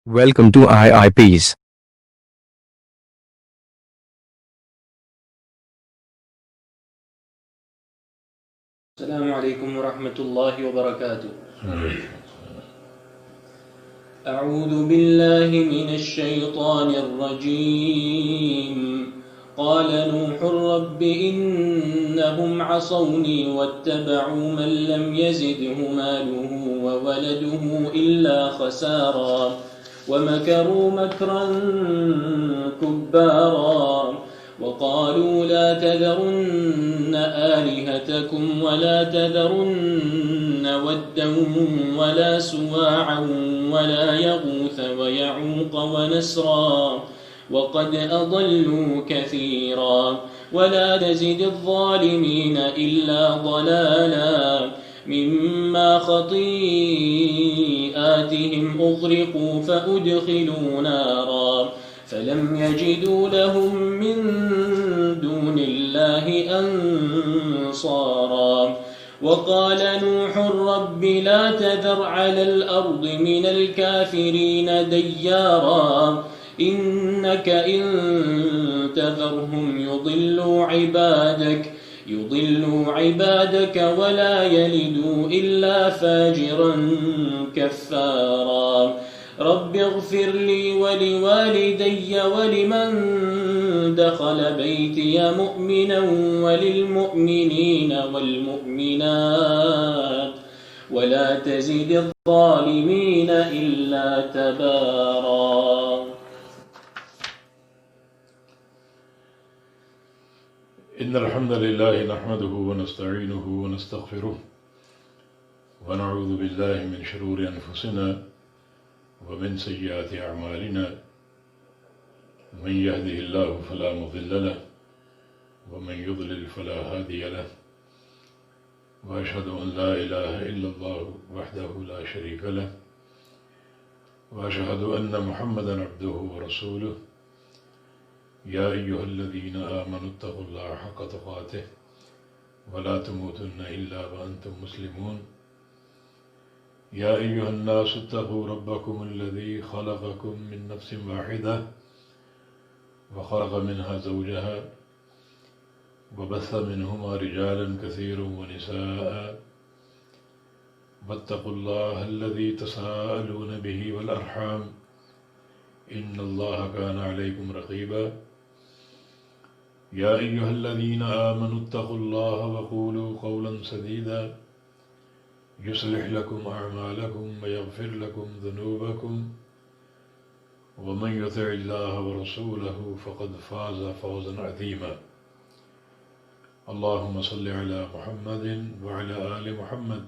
Welcome to IIPs. السلام عليكم ورحمة الله وبركاته. أعوذ بالله من الشيطان الرجيم. قال نوح رب إنهم عصوني واتبعوا من لم يزده ماله وولده إلا خسارا ومكروا مكرا كبارا وقالوا لا تذرن آلهتكم ولا تذرن ودا ولا سواعا ولا يغوث ويعوق ونسرا وقد أضلوا كثيرا ولا تزد الظالمين إلا ضلالا مما خطيئاتهم أغرقوا فأدخلوا نارا فلم يجدوا لهم من دون الله أنصارا وقال نوح رب لا تذر على الأرض من الكافرين ديارا إنك إن تذرهم يضلوا عبادك ولا يلدوا إلا فاجرا كفارا رب اغفر لي ولوالدي ولمن دخل بيتي مؤمنا وللمؤمنين والمؤمنات ولا تزد الظالمين إلا تبارا. إن الحمد لله نحمده ونستعينه ونستغفره ونعوذ بالله من شرور أنفسنا ومن سيئات أعمالنا من يهده الله فلا مضل له ومن يضلل فلا هادي له وأشهد أن لا إله إلا الله وحده لا شريك له وأشهد أن محمدا عبده ورسوله يا أيها الذين آمنوا اتقوا الله حق تقاته ولا تموتن إلا وأنتم مسلمون يا أيها الناس اتقوا ربكم الذي خلقكم من نفس واحدة وخلق منها زوجها وبث منهما رجالا كثيرا ونساء واتقوا الله الذي تساءلون به والأرحام إن الله كان عليكم رقيبا يا أيها الذين آمنوا اتقوا الله وقولوا قولا سديدا يصلح لكم أعمالكم ويغفر لكم ذنوبكم ومن يطع الله ورسوله فقد فاز فوزا عظيما. اللهم صل على محمد وعلى آل محمد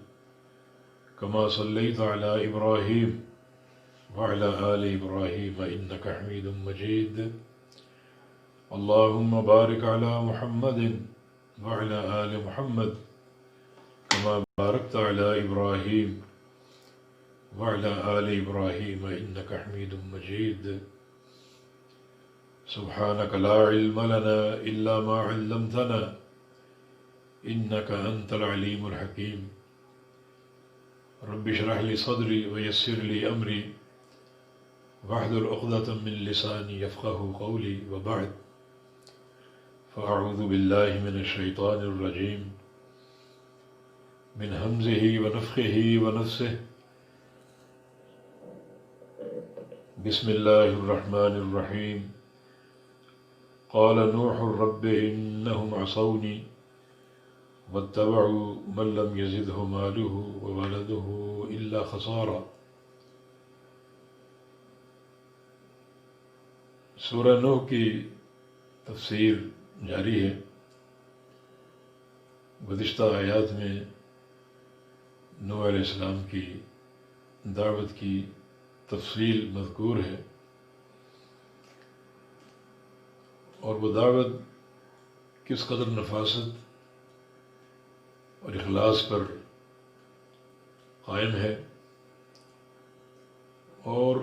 كما صليت على إبراهيم وعلى آل إبراهيم إنك حميد مجيد. اللهم بارك على محمد وعلى آل محمد كما باركت على إبراهيم وعلى آل إبراهيم إنك حميد مجيد. سبحانك لا علم لنا إلا ما علمتنا إنك أنت العليم الحكيم. رب اشرح لي صدري ويسر لي أمري واحلل عقدة من لساني يفقه قولي وبعد فأعوذ بالله من الشيطان الرجيم من همزه ونفخه ونفسه. بسم الله الرحمن الرحيم. قال نوح رب إنهم عصوني واتبعوا من لم يزده ماله وولده إلا خسارا. سورہ نوح کی تفسیر جاری ہے. گزشتہ آیات میں نوح علیہ السلام کی دعوت کی تفصیل مذکور ہے اور وہ دعوت کس قدر نفاست اور اخلاص پر قائم ہے اور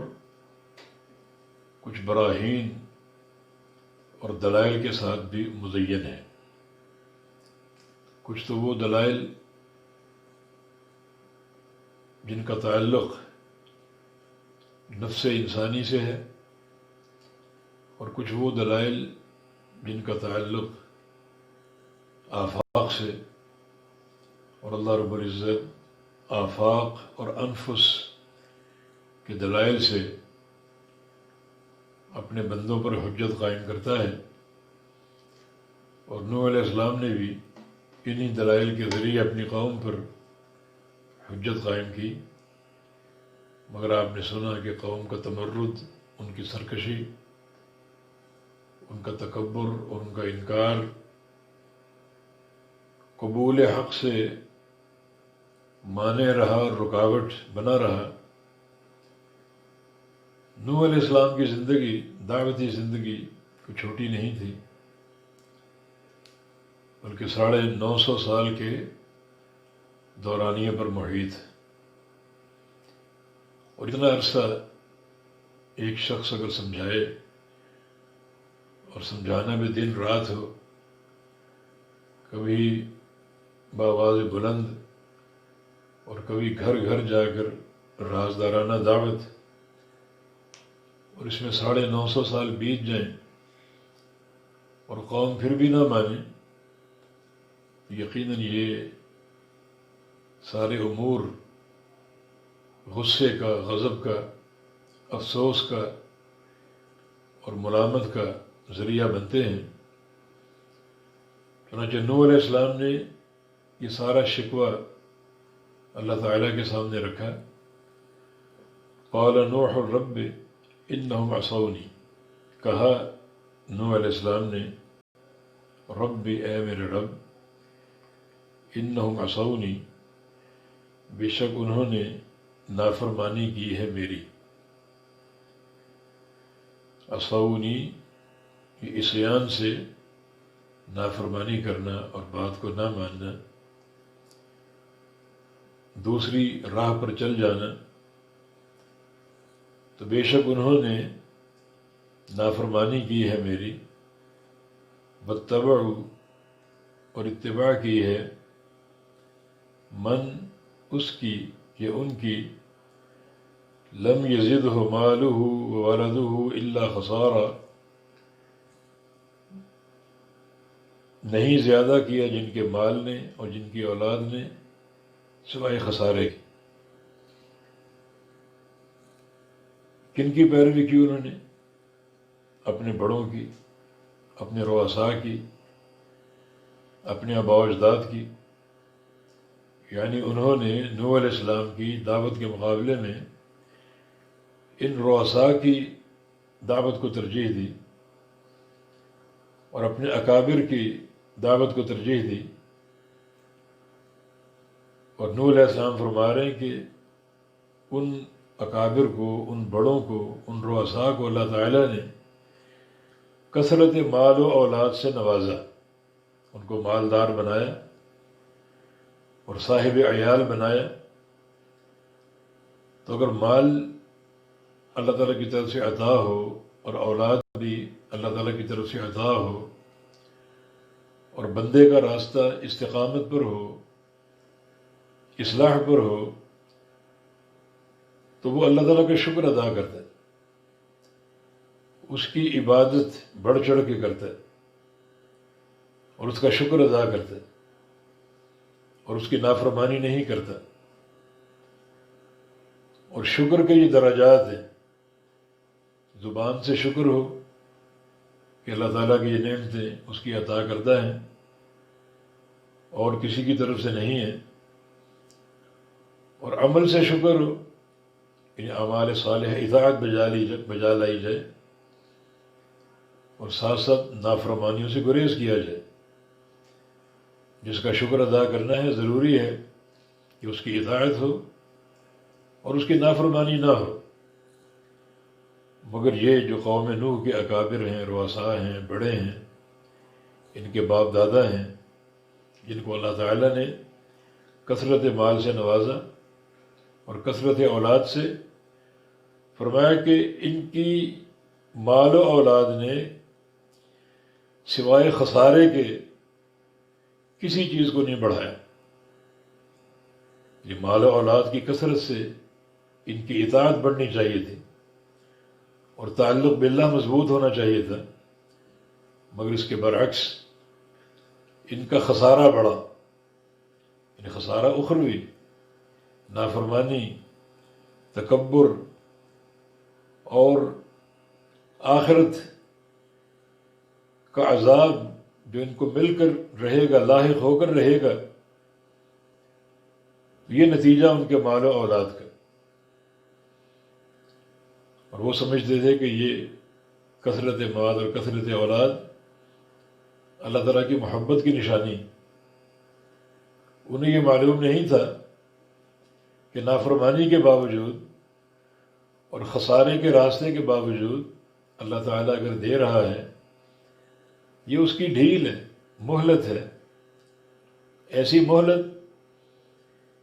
کچھ براہین اور دلائل کے ساتھ بھی مزین ہے. کچھ تو وہ دلائل جن کا تعلق نفس انسانی سے ہے، اور کچھ وہ دلائل جن کا تعلق آفاق سے، اور اللہ رب العزت آفاق اور انفس کے دلائل سے اپنے بندوں پر حجت قائم کرتا ہے، اور نوح علیہ السلام نے بھی انہی دلائل کے ذریعے اپنی قوم پر حجت قائم کی، مگر آپ نے سنا کہ قوم کا تمرد، ان کی سرکشی، ان کا تکبر اور ان کا انکار قبول حق سے مانع رہا اور رکاوٹ بنا رہا۔ نوح علیہ السلام کی زندگی، دعوتی زندگی کوئی چھوٹی نہیں تھی، بلکہ 950 سال کے دورانیے پر محیط، اور اتنا عرصہ ایک شخص اگر سمجھائے، اور سمجھانا بھی دن رات ہو، کبھی بآواز بلند اور کبھی گھر گھر جا کر رازدارانہ دعوت، اور اس میں 950 سال بیت جائیں اور قوم پھر بھی نہ مانے، یقیناً یہ سارے امور غصے کا، غضب کا، افسوس کا اور ملامت کا ذریعہ بنتے ہیں۔ چنانچہ نوح علیہ السلام نے یہ سارا شکوہ اللہ تعالیٰ کے سامنے رکھا۔ قال نوح رب انہم عصونی، کہا نوح علیہ السلام نے، رب اے میرے رب، انہم عصونی، بے شک انہوں نے نافرمانی کی ہے میری۔ عصونی، یہ عصیان سے نافرمانی کرنا اور بات کو نہ ماننا، دوسری راہ پر چل جانا، تو بے شک انہوں نے نافرمانی کی ہے میری، واتبعوا، اور اتباع کی ہے، من، اس کی یا ان کی، لم یزدہ مالہ وولدہ الا خسارا، نہیں زیادہ کیا جن کے مال نے اور جن کی اولاد نے سوائے خسارے کی۔ کن کی پیروی کی انہوں نے؟ اپنے بڑوں کی، اپنے رؤساء کی، اپنے آباء و اجداد کی، یعنی انہوں نے نوح علیہ السلام کی دعوت کے مقابلے میں ان رؤساء کی دعوت کو ترجیح دی، اور اپنے اکابر کی دعوت کو ترجیح دی۔ اور نوح علیہ السلام فرما رہے ہیں کہ ان اکابر کو، ان بڑوں کو، ان رؤساء کو اللہ تعالیٰ نے کثرت مال و اولاد سے نوازا، ان کو مالدار بنایا اور صاحب عیال بنایا۔ تو اگر مال اللہ تعالیٰ کی طرف سے عطا ہو اور اولاد بھی اللہ تعالیٰ کی طرف سے عطا ہو، اور بندے کا راستہ استقامت پر ہو، اصلاح پر ہو، تو وہ اللہ تعالیٰ کا شکر ادا کرتا ہے، اس کی عبادت بڑھ چڑھ کے کرتا ہے، اور اس کا شکر ادا کرتا ہے، اور اس کی نافرمانی نہیں کرتا۔ اور شکر کے یہ درجات ہیں، زبان سے شکر ہو کہ اللہ تعالیٰ کی یہ نعمتیں اس کی عطا کردہ ہیں اور کسی کی طرف سے نہیں ہیں، اور عمل سے شکر ہو، یعنی اعمال صالح اطاعت بجا لائی جائے، اور ساتھ ساتھ نافرمانیوں سے گریز کیا جائے۔ جس کا شکر ادا کرنا ہے، ضروری ہے کہ اس کی اطاعت ہو اور اس کی نافرمانی نہ ہو۔ مگر یہ جو قوم نوح کے اکابر ہیں، رؤساء ہیں، بڑے ہیں، ان کے باپ دادا ہیں، جن کو اللہ تعالیٰ نے کثرت مال سے نوازا اور کثرت اولاد سے، فرمایا کہ ان کی مال و اولاد نے سوائے خسارے کے کسی چیز کو نہیں بڑھایا۔ یہ مال و اولاد کی کثرت سے ان کی اطاعت بڑھنی چاہیے تھی، اور تعلق باللہ مضبوط ہونا چاہیے تھا، مگر اس کے برعکس ان کا خسارہ بڑھا، یعنی خسارہ اخروی، نافرمانی، تکبر، اور آخرت کا عذاب جو ان کو مل کر رہے گا، لاحق ہو کر رہے گا، یہ نتیجہ ان کے مال و اولاد کا۔ اور وہ سمجھتے تھے کہ یہ کثرت مال اور کثرت اولاد اللہ تعالیٰ کی محبت کی نشانی۔ انہیں یہ معلوم نہیں تھا کہ نافرمانی کے باوجود اور خسارے کے راستے کے باوجود اللہ تعالیٰ اگر دے رہا ہے، یہ اس کی ڈھیل ہے، مہلت ہے، ایسی مہلت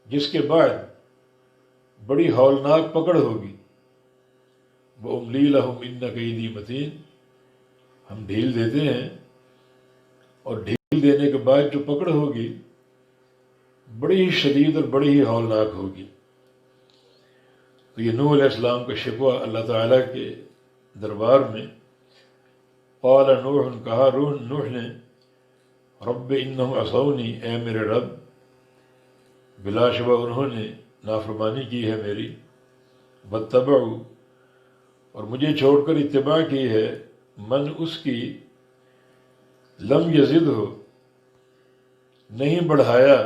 جس کے بعد بڑی ہولناک پکڑ ہوگی۔ وَأُمْلِي لَهُمْ إِنَّ كَيْدِي مَتِينٌ، ہم ڈھیل دیتے ہیں، اور ڈھیل دینے کے بعد جو پکڑ ہوگی بڑی ہی شدید اور بڑی ہی ہولناک ہوگی۔ تو یہ نوح علیہ السلام کا شکوہ اللہ تعالیٰ کے دربار میں، قال نوح، کہا نوح نے، رب انہم عصونی، اے میرے رب، بلا شبہ انہوں نے نافرمانی کی ہے میری، واتبعوا، اور مجھے چھوڑ کر اتباع کی ہے، من اس کی، لم یزد ہو، نہیں بڑھایا،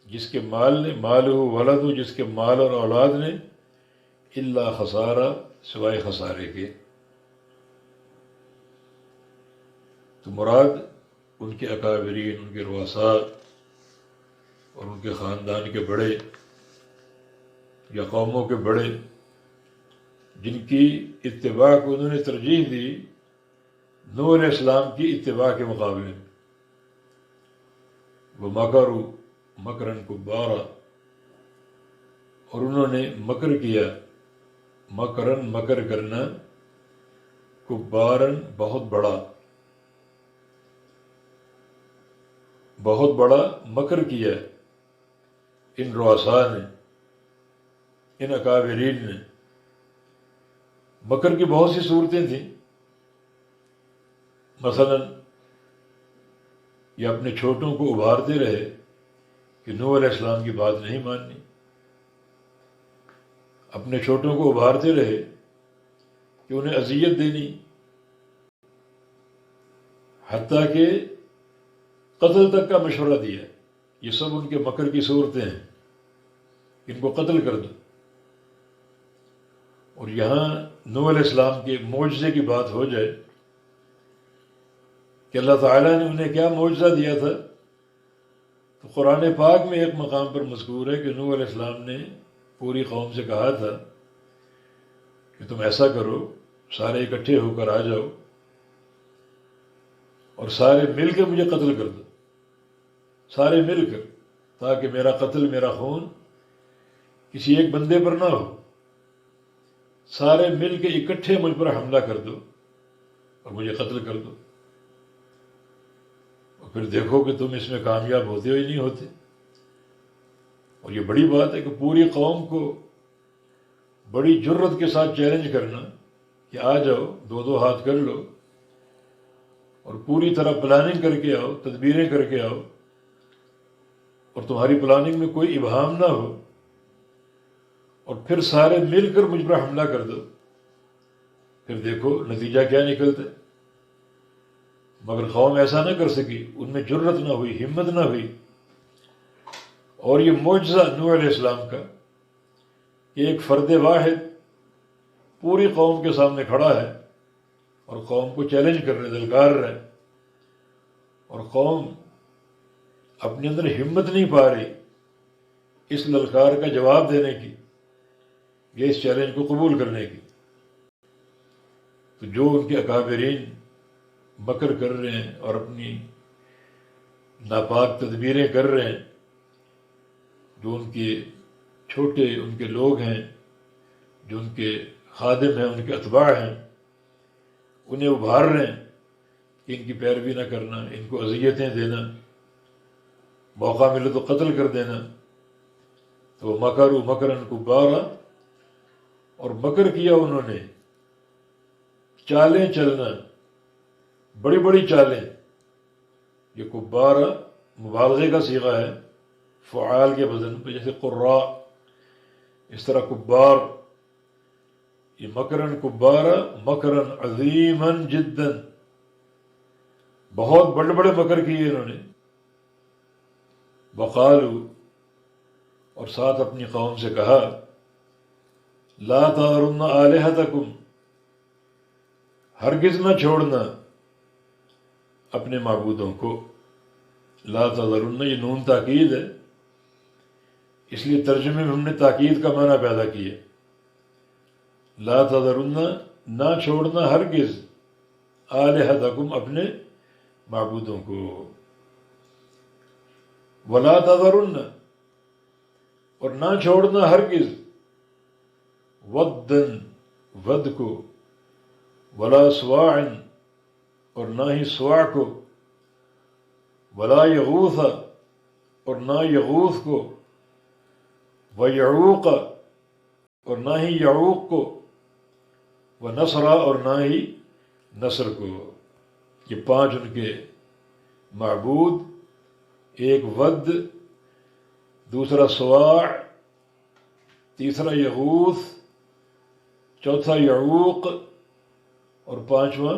جس کے مال نے، مال ہو ولد ہو، جس کے مال اور اولاد نے، الا خسارہ، سوائے خسارے کے۔ تو مراد ان کے اکابرین، ان کے رؤساء اور ان کے خاندان کے بڑے یا قوموں کے بڑے، جن کی اتباع کو انہوں نے ترجیح دی نوح علیہ السلام کی اتباع کے مقابلے میں۔ وَمَكَرُوا مَكْرًا كُبَّارًا، اور انہوں نے مکر کیا، مکرن، مکر کرنا، کبارن، بہت بڑا، بہت بڑا مکر کیا ان رؤساء نے، ان اکابرین نے۔ مکر کی بہت سی صورتیں تھیں، مثلا یہ اپنے چھوٹوں کو ابھارتے رہے کہ نوح علیہ السلام کی بات نہیں ماننی، اپنے چھوٹوں کو ابھارتے رہے کہ انہیں اذیت دینی، حتیٰ کہ قتل تک کا مشورہ دیا۔ یہ سب ان کے مکر کی صورتیں ہیں، ان کو قتل کر دو۔ اور یہاں نوح علیہ السلام کے معجزے کی بات ہو جائے کہ اللہ تعالیٰ نے انہیں کیا معجزہ دیا تھا، تو قرآن پاک میں ایک مقام پر مذکور ہے کہ نوح علیہ السلام نے پوری قوم سے کہا تھا کہ تم ایسا کرو، سارے اکٹھے ہو کر آ جاؤ اور سارے مل کے مجھے قتل کر دو، سارے مل کر، تاکہ میرا قتل، میرا خون کسی ایک بندے پر نہ ہو، سارے مل کے اکٹھے مجھ پر حملہ کر دو اور مجھے قتل کر دو، اور پھر دیکھو کہ تم اس میں کامیاب ہوتے ہو یا نہیں ہوتے۔ اور یہ بڑی بات ہے کہ پوری قوم کو بڑی جرت کے ساتھ چیلنج کرنا کہ آ جاؤ، دو دو ہاتھ کر لو اور پوری طرح پلاننگ کر کے آؤ، تدبیریں کر کے آؤ، اور تمہاری پلاننگ میں کوئی ابہام نہ ہو، اور پھر سارے مل کر مجھ پر حملہ کر دو، پھر دیکھو نتیجہ کیا نکلتا ہے۔ مگر قوم ایسا نہ کر سکی، ان میں جرت نہ ہوئی، ہمت نہ ہوئی۔ اور یہ معجزہ نوح علیہ السلام کا کہ ایک فرد واحد پوری قوم کے سامنے کھڑا ہے اور قوم کو چیلنج کر رہے، دلکار رہے، اور قوم اپنے اندر ہمت نہیں پا رہی اس للکار کا جواب دینے کی یا اس چیلنج کو قبول کرنے کی۔ تو جو ان کے اکابرین مکر کر رہے ہیں اور اپنی ناپاک تدبیریں کر رہے ہیں، جو ان کے چھوٹے، ان کے لوگ ہیں، جو ان کے خادم ہیں، ان کے اتباع ہیں، انہیں ابھار رہے ہیں کہ ان کی پیروی نہ کرنا، ان کو اذیتیں دینا، موقع ملے تو قتل کر دینا۔ تو مکروا مکرا کبارا، اور مکر کیا انہوں نے چالیں چلنا، بڑی بڑی چالیں، یہ کبار مبالغے کا صیغہ ہے فعال کے وزن پہ، جیسے قراء، اس طرح کبار، یہ مکرن کبارا مکرن عظیما جدا، بہت بڑے بڑے مکر کیے انہوں نے. وقالو، اور ساتھ اپنی قوم سے کہا، لا تذرن آلہتکم، ہرگز نہ چھوڑنا اپنے معبودوں کو. لا تذرن، یہ نون تاکید ہے، اس لیے ترجمے میں ہم نے تاکید کا معنی پیدا کیا. لا تذرن، نہ چھوڑنا ہرگز، آلہتکم، اپنے معبودوں کو. ولا تذرن، اور نہ چھوڑنا ہرگز، ودن، ود کو، ولا سواعن، اور نہ ہی سواع کو، ولا یغوث، اور نہ یغوث کو، ویعوق، اور نہ ہی یعوق کو، ونصر، اور نہ ہی نصر کو. یہ 5 ان کے معبود، ایک ود، دوسرا سواع، تیسرا یغوث، چوتھا یعوق، اور 5واں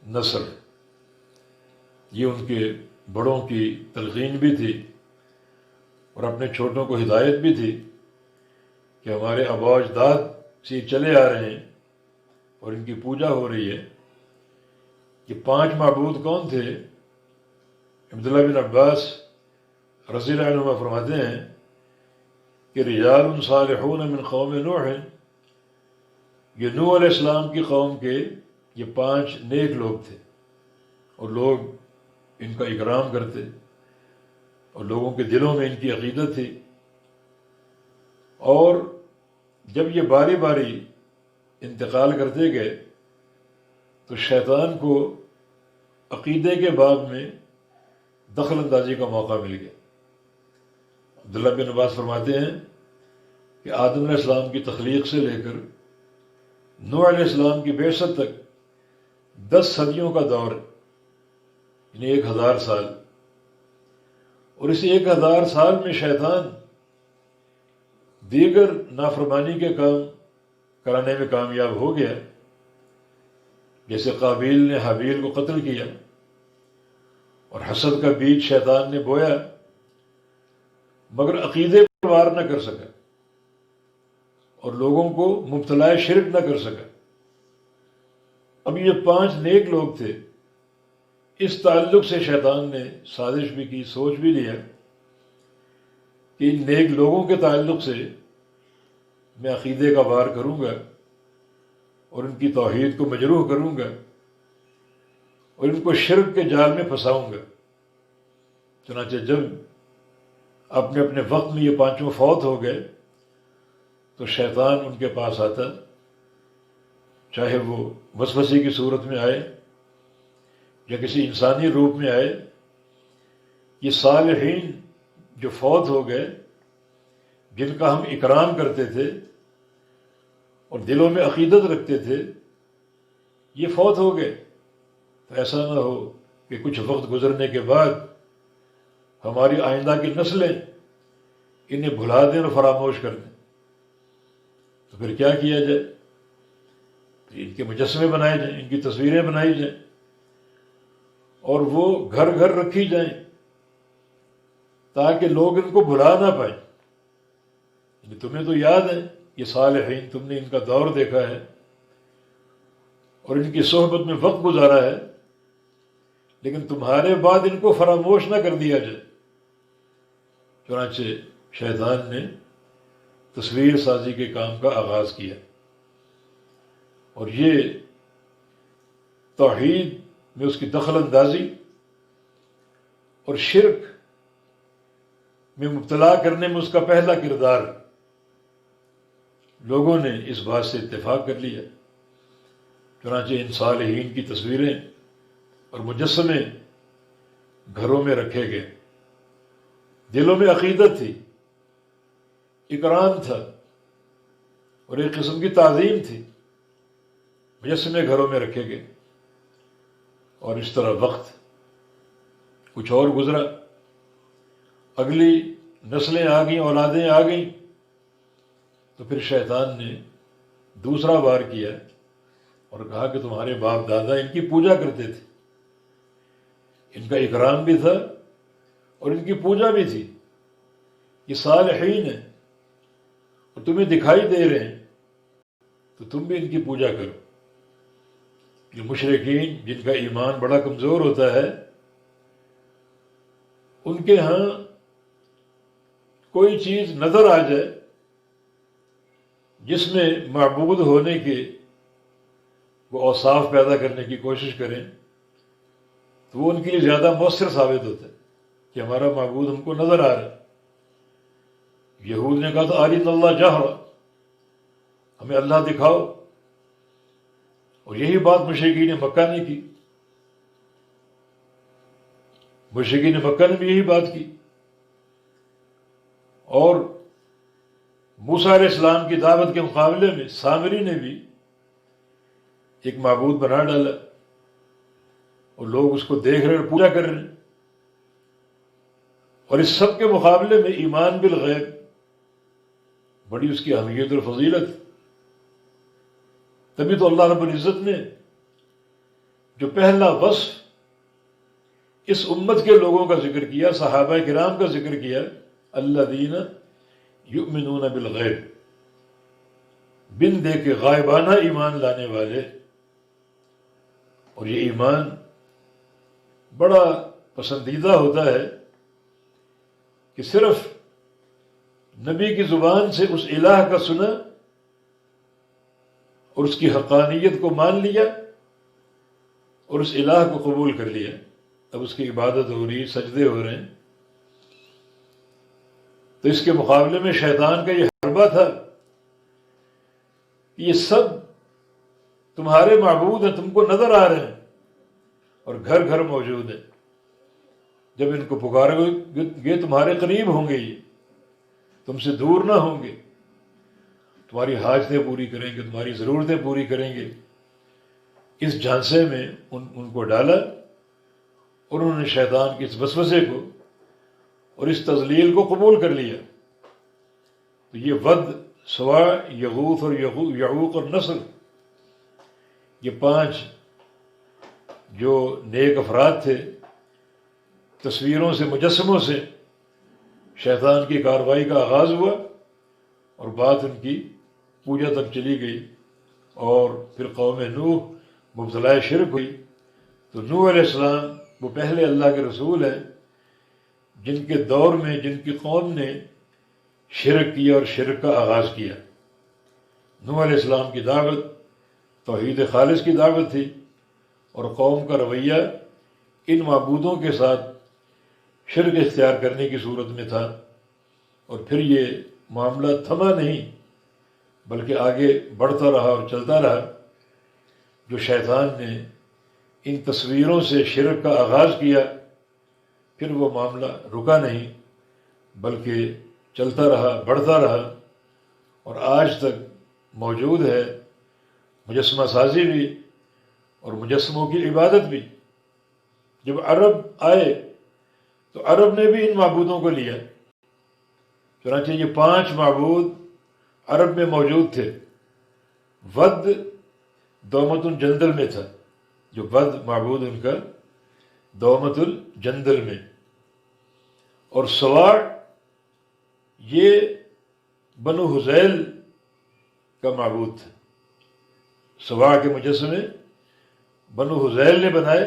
نصر. یہ ان کے بڑوں کی تلقین بھی تھی اور اپنے چھوٹوں کو ہدایت بھی تھی کہ ہمارے آباء و اجداد سے چلے آ رہے ہیں اور ان کی پوجا ہو رہی ہے. یہ 5 معبود کون تھے؟ عبداللہ بن عباس رضی اللہ عنہما فرماتے ہیں کہ رجال صالحون من قوم نوح، یہ نوح علیہ السلام کی قوم کے یہ 5 نیک لوگ تھے، اور لوگ ان کا اکرام کرتے اور لوگوں کے دلوں میں ان کی عقیدت تھی. اور جب یہ باری باری انتقال کرتے گئے تو شیطان کو عقیدے کے باب میں دخل اندازی کا موقع مل گیا. عبداللہ بن عباس فرماتے ہیں کہ آدم علیہ السلام کی تخلیق سے لے کر نوح علیہ السلام کی بعثت تک 10 صدیوں کا دور، یعنی 1000 سال. اور اس 1000 سال میں شیطان دیگر نافرمانی کے کام کرانے میں کامیاب ہو گیا. جیسے قابیل نے حابیل کو قتل کیا اور حسد کا بیج شیطان نے بویا، مگر عقیدے پر وار نہ کر سکا اور لوگوں کو مبتلا شرک نہ کر سکا. اب یہ 5 نیک لوگ تھے، اس تعلق سے شیطان نے سازش بھی کی، سوچ بھی لیا کہ ان نیک لوگوں کے تعلق سے میں عقیدے کا وار کروں گا اور ان کی توحید کو مجروح کروں گا اور ان کو شرک کے جال میں پھنساؤں گا. چنانچہ جب اپنے اپنے وقت میں یہ 5 فوت ہو گئے تو شیطان ان کے پاس آتا، چاہے وہ وسوسے کی صورت میں آئے یا کسی انسانی روپ میں آئے. یہ صالحین جو فوت ہو گئے، جن کا ہم اکرام کرتے تھے اور دلوں میں عقیدت رکھتے تھے، یہ فوت ہو گئے. تو ایسا نہ ہو کہ کچھ وقت گزرنے کے بعد ہماری آئندہ کی نسلیں انہیں بھلا دیں اور فراموش کر دیں. تو پھر کیا کیا جائے؟ ان کے مجسمے بنائے جائیں، ان کی تصویریں بنائی جائیں اور وہ گھر گھر رکھی جائیں تاکہ لوگ ان کو بھلا نہ پائیں. یعنی تمہیں تو یاد ہے یہ صالحین، تم نے ان کا دور دیکھا ہے اور ان کی صحبت میں وقت گزارا ہے، لیکن تمہارے بعد ان کو فراموش نہ کر دیا جائے. چنانچہ شیطان نے تصویر سازی کے کام کا آغاز کیا اور یہ توحید میں اس کی دخل اندازی اور شرک میں مبتلا کرنے میں اس کا پہلا کردار، لوگوں نے اس بات سے اتفاق کر لیا. چنانچہ ان صالحین کی تصویریں اور مجسمے گھروں میں رکھے گئے. دلوں میں عقیدت تھی، اکرام تھا اور ایک قسم کی تعظیم تھی. مجسمے گھروں میں رکھے گئے، اور اس طرح وقت کچھ اور گزرا، اگلی نسلیں آ گئیں، اولادیں آ گئیں، تو پھر شیطان نے دوسرا وار کیا اور کہا کہ تمہارے باپ دادا ان کی پوجا کرتے تھے، ان کا اکرام بھی تھا اور ان کی پوجا بھی تھی، یہ صالحین ہیں اور تمہیں دکھائی دے رہے ہیں، تو تم بھی ان کی پوجا کرو۔ یہ مشرکین جن کا ایمان بڑا کمزور ہوتا ہے، ان کے ہاں کوئی چیز نظر آ جائے جس میں معبود ہونے کے وہ اوصاف پیدا کرنے کی کوشش کریں، تو وہ ان کے لیے زیادہ مؤثر ثابت ہوتا ہے کہ ہمارا معبود ہم کو نظر آ رہا ہے۔ یہود نے کہا تو ارنا اللہ جہرا، ہمیں اللہ دکھاؤ، اور یہی بات مشرکین مکہ نے کی، مشرکین مکہ نے بھی یہی بات کی، اور موسیٰ علیہ السلام کی دعوت کے مقابلے میں سامری نے بھی ایک معبود بنا ڈالا، اور لوگ اس کو دیکھ رہے اور پوجا کر رہے ہیں، اور اس سب کے مقابلے میں ایمان بالغیب بڑی اس کی اہمیت اور فضیلت۔ تبھی تو اللہ رب العزت نے جو پہلا وصف اس امت کے لوگوں کا ذکر کیا، صحابہ کرام کا ذکر کیا، الذین یؤمنون بالغیب، بن دے کے غائبانہ ایمان لانے والے، اور یہ ایمان بڑا پسندیدہ ہوتا ہے کہ صرف نبی کی زبان سے اس الہ کا سنا اور اس کی حقانیت کو مان لیا اور اس الہ کو قبول کر لیا، اب اس کی عبادت ہو رہی، سجدے ہو رہے ہیں۔ تو اس کے مقابلے میں شیطان کا یہ حربہ تھا کہ یہ سب تمہارے معبود ہیں، تم کو نظر آ رہے ہیں اور گھر گھر موجود ہیں، جب ان کو پکارو گے تمہارے قریب ہوں گے، یہ تم سے دور نہ ہوں گے، تمہاری حاجتیں پوری کریں گے، تمہاری ضرورتیں پوری کریں گے۔ اس جھانسے میں ان کو ڈالا، اور انہوں نے شیطان کے اس وسوسے کو اور اس تضلیل کو قبول کر لیا۔ تو یہ ود، سواع، یغوث اور یعوق اور نصر، یہ 5 جو نیک افراد تھے، تصویروں سے، مجسموں سے شیطان کی کارروائی کا آغاز ہوا، اور بات ان کی پوجا تک چلی گئی، اور پھر قوم نوح مبتلا شرک ہوئی۔ تو نوح علیہ السلام وہ پہلے اللہ کے رسول ہیں جن کے دور میں، جن کی قوم نے شرک کیا اور شرک کا آغاز کیا۔ نوح علیہ السلام کی دعوت توحید خالص کی دعوت تھی، اور قوم کا رویہ ان معبودوں کے ساتھ شرک اختیار کرنے کی صورت میں تھا، اور پھر یہ معاملہ تھما نہیں بلکہ آگے بڑھتا رہا اور چلتا رہا۔ جو شیطان نے ان تصویروں سے شرک کا آغاز کیا، پھر وہ معاملہ رکا نہیں بلکہ چلتا رہا، بڑھتا رہا، اور آج تک موجود ہے۔ مجسمہ سازی بھی اور مجسموں کی عبادت بھی۔ جب عرب آئے تو عرب نے بھی ان معبودوں کو لیا، چنانچہ یہ 5 معبود عرب میں موجود تھے۔ ود دومت الجندل میں تھا، جو ود معبود ان کا دومت الجندل میں، اور سواع یہ بنو حذیل کا معبود تھا۔ سواع کے مجسمے بنو حذیل نے بنائے،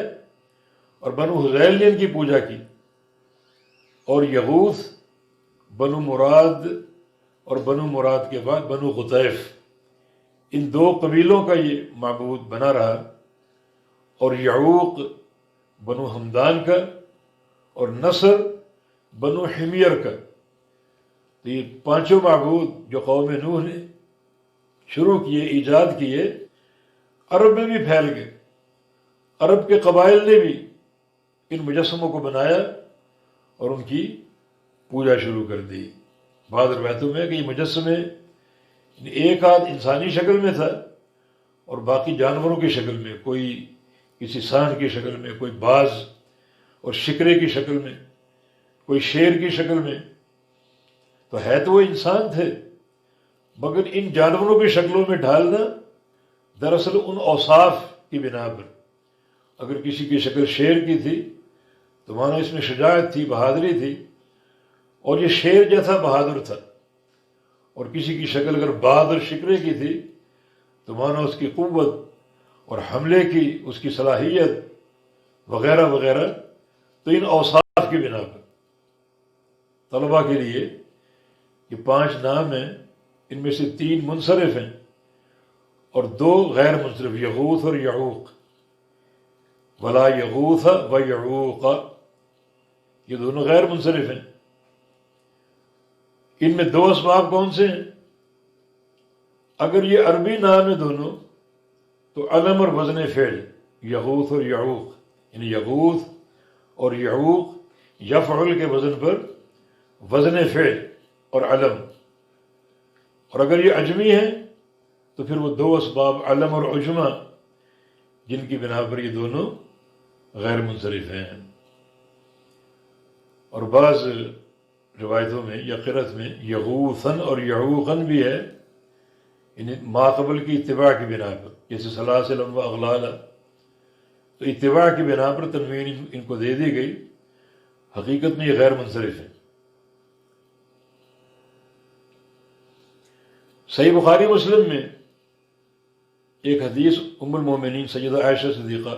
اور بنو حذیل نے ان کی پوجا کی۔ اور یغوث بنو مراد، اور بنو مراد کے بعد بنو قطیف، ان 2 قبیلوں کا یہ معبود بنا رہا۔ اور یعوق بنو ہمدان کا، اور نصر بنو حمیر کا۔ تو یہ 5 معبود جو قوم نوح نے شروع کیے، ایجاد کیے، عرب میں بھی پھیل گئے۔ عرب کے قبائل نے بھی ان مجسموں کو بنایا اور ان کی پوجا شروع کر دی۔ بعض روایتوں میں کہ یہ مجسمے ایک آدھ انسانی شکل میں تھا، اور باقی جانوروں کی شکل میں، کوئی کسی سانڈ کی شکل میں، کوئی باز اور شکرے کی شکل میں، کوئی شیر کی شکل میں، تو ہے تو وہ انسان تھے، مگر ان جانوروں کی شکلوں میں ڈھالنا دراصل ان اوصاف کی بنا پر. اگر کسی کی شکل شیر کی تھی تو مانا اس میں شجاعت تھی، بہادری تھی، اور یہ شیر جیسا بہادر تھا. اور کسی کی شکل اگر باز اور شکرے کی تھی تو مانا اس کی قوت اور حملے کی اس کی صلاحیت وغیرہ وغیرہ. تو ان اوصاف کی بنا پر طلباء کے لیے یہ 5 نام ہیں، ان میں سے 3 منصرف ہیں اور 2 غیر منصرف، یغوث اور یعوق. ولا یغوث و یعوق، یہ دونوں غیر منصرف ہیں. ان میں 2 اسباب کون سے ہیں؟ اگر یہ عربی نام ہے دونوں تو علم اور وزن فعل، یغوث اور یعوق، یعنی یغوث اور یعوق یفعل کے وزن پر وزن فعل اور علم. اور اگر یہ عجمی ہیں تو پھر وہ 2 اسباب علم اور عجمہ جن کی بنا پر یہ دونوں غیر منصرف ہیں. اور بعض روایتوں میں یا قرأت میں یغوثن اور یعوقن بھی ہے، یعنی ما قبل کی اتباع کی بنا پر، جیسے سلاسل و اغلال، تو اتباع کی بنا پر تنوین ان کو دے دی گئی. حقیقت میں یہ غیر منصرف ہیں. صحیح بخاری مسلم میں ایک حدیث ام المومنین سیدہ عائشہ صدیقہ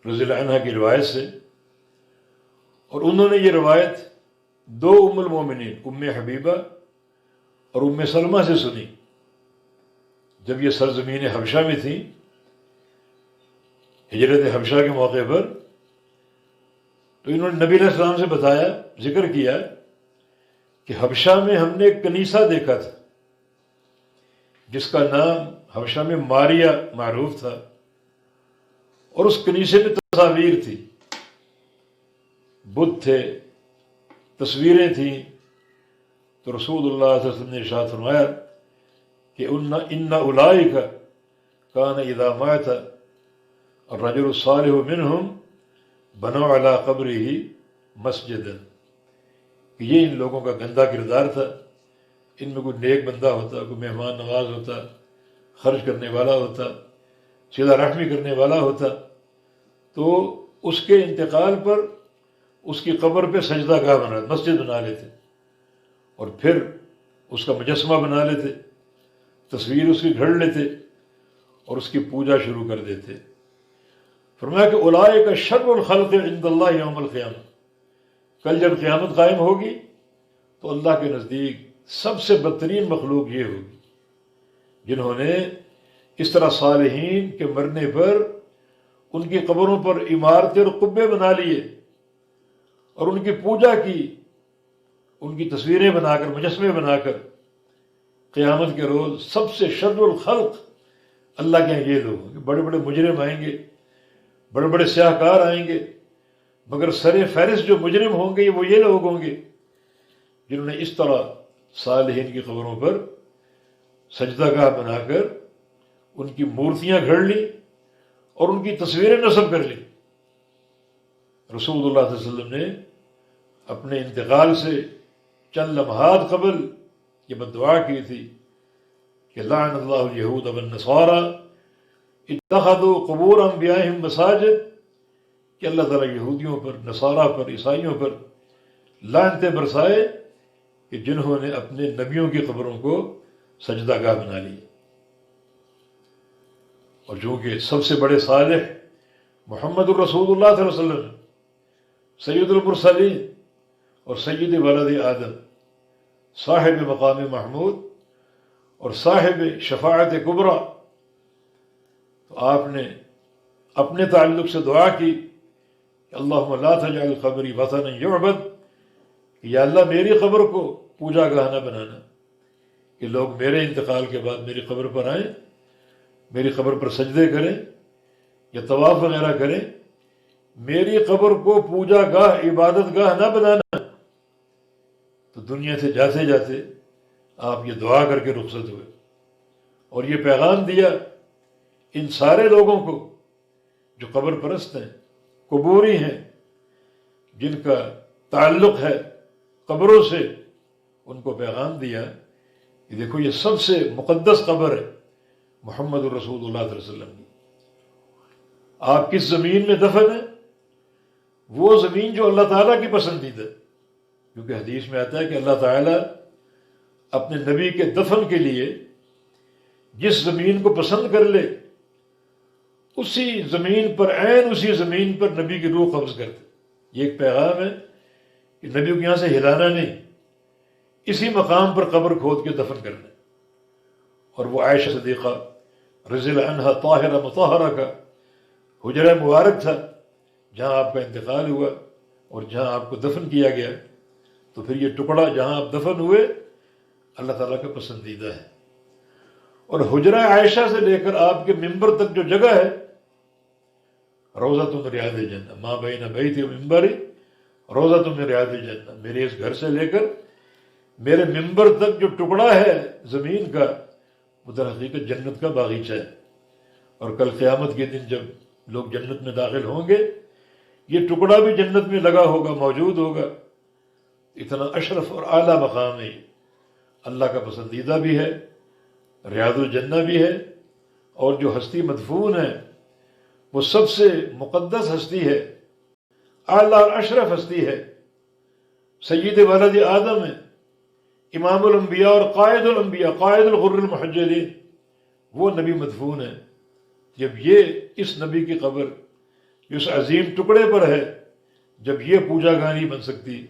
رضی اللہ عنہا کی روایت سے، اور انہوں نے یہ روایت 2 ام المومنین، ام حبیبہ اور ام سلمہ سے سنی جب یہ سرزمین حبشہ میں تھیں، ہجرت حبشہ کے موقع پر. تو انہوں نے نبی علیہ السلام سے بتایا، ذکر کیا کہ حبشہ میں ہم نے ایک کنیسہ دیکھا تھا جس کا نام حبشہ میں ماریہ معروف تھا، اور اس کنیسے میں تصاویر تھی، بت تھے، تصویریں تھیں. تو رسول اللہ صلی اللہ علیہ وسلم نے ارشاد فرمایا کہ ان اولئک کان اذا مات الرجل الصالح منهم بنوا علی قبرہ مسجدا، کہ یہ ان لوگوں کا گندہ کردار تھا. ان میں کوئی نیک بندہ ہوتا، کوئی مہمان نواز ہوتا، خرچ کرنے والا ہوتا، صلہ رحمی کرنے والا ہوتا، تو اس کے انتقال پر اس کی قبر پہ سجدہ گاہ بنا، مسجد بنا لیتے، اور پھر اس کا مجسمہ بنا لیتے، تصویر اس کی گھڑ لیتے اور اس کی پوجا شروع کر دیتے. فرمایا کہ اولئک شر الخلق عند اللہ یوم القیامہ، کل جب قیامت قائم ہوگی تو اللہ کے نزدیک سب سے بدترین مخلوق یہ ہوگی جنہوں نے اس طرح صالحین کے مرنے پر ان کی قبروں پر عمارتیں اور قبے بنا لیے اور ان کی پوجا کی، ان کی تصویریں بنا کر، مجسمے بنا کر. قیامت کے روز سب سے شر الخلق اللہ کے یہاں یہ لوگ ہوں گے. بڑے بڑے مجرم آئیں گے، بڑے بڑے سیاہ کار آئیں گے، مگر سر فہرست جو مجرم ہوں گے وہ یہ لوگ ہوں گے جنہوں نے اس طرح صالحین کی قبروں پر سجدہ گاہ بنا کر ان کی مورتیاں گھڑ لی اور ان کی تصویریں نصب کر لی. رسول اللہ صلی اللہ علیہ وسلم نے اپنے انتقال سے چند لمحات قبل یہ بددعا کی تھی کہ لعن اللہ الیہود والنصارى اتخذوا قبور انبیائہم مساجد، کہ اللہ تعالیٰ یہودیوں پر، نصارہ پر، عیسائیوں پر لعنتیں برسائے کہ جنہوں نے اپنے نبیوں کی قبروں کو سجدہ گاہ بنا لی. اور چونکہ سب سے بڑے صالح محمد الرسول اللہ صلی اللہ علیہ وسلم، سید المرسلین اور سید ولد آدم، صاحب مقام محمود اور صاحب شفاعت کبریٰ، تو آپ نے اپنے تعلق سے دعا کی کہ اللہم لا تجعل قبری وطنا یعبد، کہ یا اللہ میری قبر کو پوجا گاہ نہ بنانا، کہ لوگ میرے انتقال کے بعد میری قبر پر آئیں، میری قبر پر سجدے کریں یا طواف وغیرہ کریں، میری قبر کو پوجا گاہ، عبادت گاہ نہ بنانا. تو دنیا سے جاتے جاتے آپ یہ دعا کر کے رخصت ہوئے اور یہ پیغام دیا ان سارے لوگوں کو جو قبر پرست ہیں، قبوری ہیں، جن کا تعلق ہے قبروں سے، ان کو پیغام دیا کہ دیکھو یہ سب سے مقدس قبر ہے محمد الرسول اللہ صلی اللہ علیہ وسلم کی۔ آپ کس زمین میں دفن ہیں؟ وہ زمین جو اللہ تعالیٰ کی پسندیدہ ہے، کیونکہ حدیث میں آتا ہے کہ اللہ تعالیٰ اپنے نبی کے دفن کے لیے جس زمین کو پسند کر لے اسی زمین پر، عین اسی زمین پر نبی کی روح قبض کرتے۔ یہ ایک پیغام ہے کہ نبی کو یہاں سے ہلانا نہیں، اسی مقام پر قبر کھود کے دفن کرنا۔ اور وہ عائشہ صدیقہ رضی اللہ عنہا طاہرہ مطہرہ کا حجرہ مبارک تھا جہاں آپ کا انتقال ہوا اور جہاں آپ کو دفن کیا گیا، تو پھر یہ ٹکڑا جہاں آپ دفن ہوئے اللہ تعالیٰ کا پسندیدہ ہے۔ اور حجرہ عائشہ سے لے کر آپ کے ممبر تک جو جگہ ہے، روضۃ من ریاض الجنہ، ما بین بیتی و ممبری روضۃ من ریاض الجنہ، میرے اس گھر سے لے کر میرے ممبر تک جو ٹکڑا ہے زمین کا، وہ در حقیقت جنت کا باغیچہ ہے۔ اور کل قیامت کے دن جب لوگ جنت میں داخل ہوں گے، یہ ٹکڑا بھی جنت میں لگا ہوگا، موجود ہوگا۔ اتنا اشرف اور اعلیٰ مقام ہے، اللہ کا پسندیدہ بھی ہے، ریاض الجنہ بھی ہے، اور جو ہستی مدفون ہے وہ سب سے مقدس ہستی ہے، اعلیٰ اور اشرف ہستی ہے، سید ولد آدم ہے، امام الانبیاء اور قائد الانبیاء، قائد الغر المحجلین، وہ نبی مدفون ہے۔ جب یہ اس نبی کی قبر اس عظیم ٹکڑے پر ہے، جب یہ پوجا گاہ نہیں بن سکتی،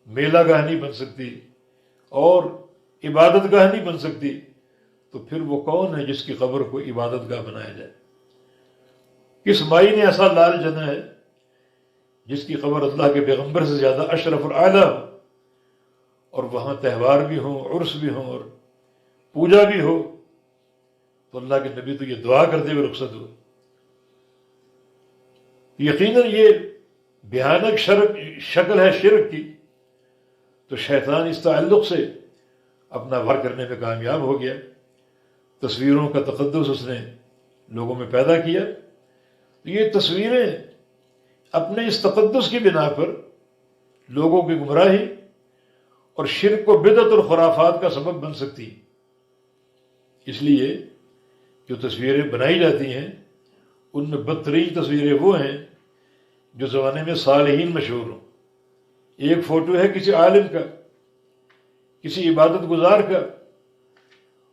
میلہ گاہ نہیں بن سکتی، اور عبادت گاہ نہیں بن سکتی، تو پھر وہ کون ہے جس کی قبر کو عبادت گاہ بنایا جائے؟ کس مائی نے ایسا لال جنا ہے جس کی قبر اللہ کے پیغمبر سے زیادہ اشرف اور اعلیٰ ہو، اور وہاں تہوار بھی ہوں، عرس بھی ہوں، اور پوجا بھی ہو؟ تو اللہ کے نبی تو یہ دعا کرتے ہوئے رخصت ہوئے۔ یقیناً یہ بھیانک شکل ہے شرک کی، تو شیطان اس تعلق سے اپنا وار کرنے میں کامیاب ہو گیا۔ تصویروں کا تقدس اس نے لوگوں میں پیدا کیا۔ یہ تصویریں اپنے اس تقدس کی بنا پر لوگوں کی گمراہی اور شرک و بدعت اور خرافات کا سبب بن سکتی۔ اس لیے جو تصویریں بنائی جاتی ہیں ان میں بدترین تصویریں وہ ہیں جو زمانے میں صالحین مشہور ہوں۔ ایک فوٹو ہے کسی عالم کا، کسی عبادت گزار کا،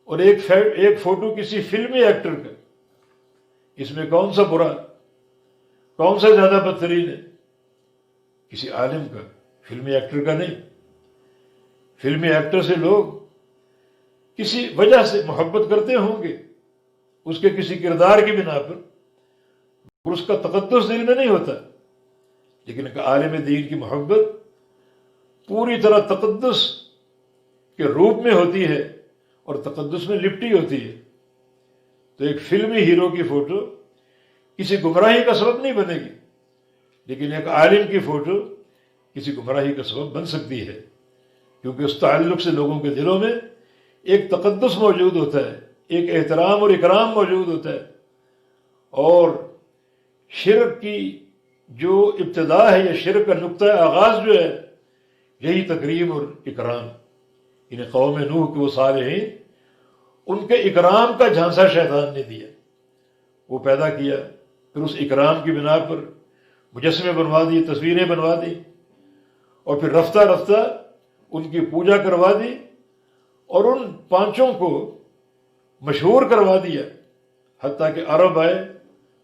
اور ایک فوٹو کسی فلمی ایکٹر کا۔ اس میں کون سا برا، کون سا زیادہ بدترین ہے؟ کسی عالم کا، فلمی ایکٹر کا نہیں۔ فلمی ایکٹر سے لوگ کسی وجہ سے محبت کرتے ہوں گے، اس کے کسی کردار کی بنا پر، اور اس کا تقدس دل میں نہیں ہوتا، لیکن ایک عالم دین کی محبت پوری طرح تقدس کے روپ میں ہوتی ہے اور تقدس میں لپٹی ہوتی ہے۔ تو ایک فلمی ہیرو کی فوٹو کسی گمراہی کا سبب نہیں بنے گی، لیکن ایک عالم کی فوٹو کسی گمراہی کا سبب بن سکتی ہے، کیونکہ اس تعلق سے لوگوں کے دلوں میں ایک تقدس موجود ہوتا ہے، ایک احترام اور اکرام موجود ہوتا ہے۔ اور شرک کی جو ابتدا ہے یا شرک کا نقطہ آغاز جو ہے، یہی تکریم اور اکرام۔ انہیں قوم نوح کے وہ صالحین، ان کے اکرام کا جھانسا شیطان نے دیا، وہ پیدا کیا، پھر اس اکرام کی بنا پر مجسمے بنوا دی، تصویریں بنوا دی، اور پھر رفتہ رفتہ ان کی پوجا کروا دی، اور ان پانچوں کو مشہور کروا دیا، حتیٰ کہ عرب آئے،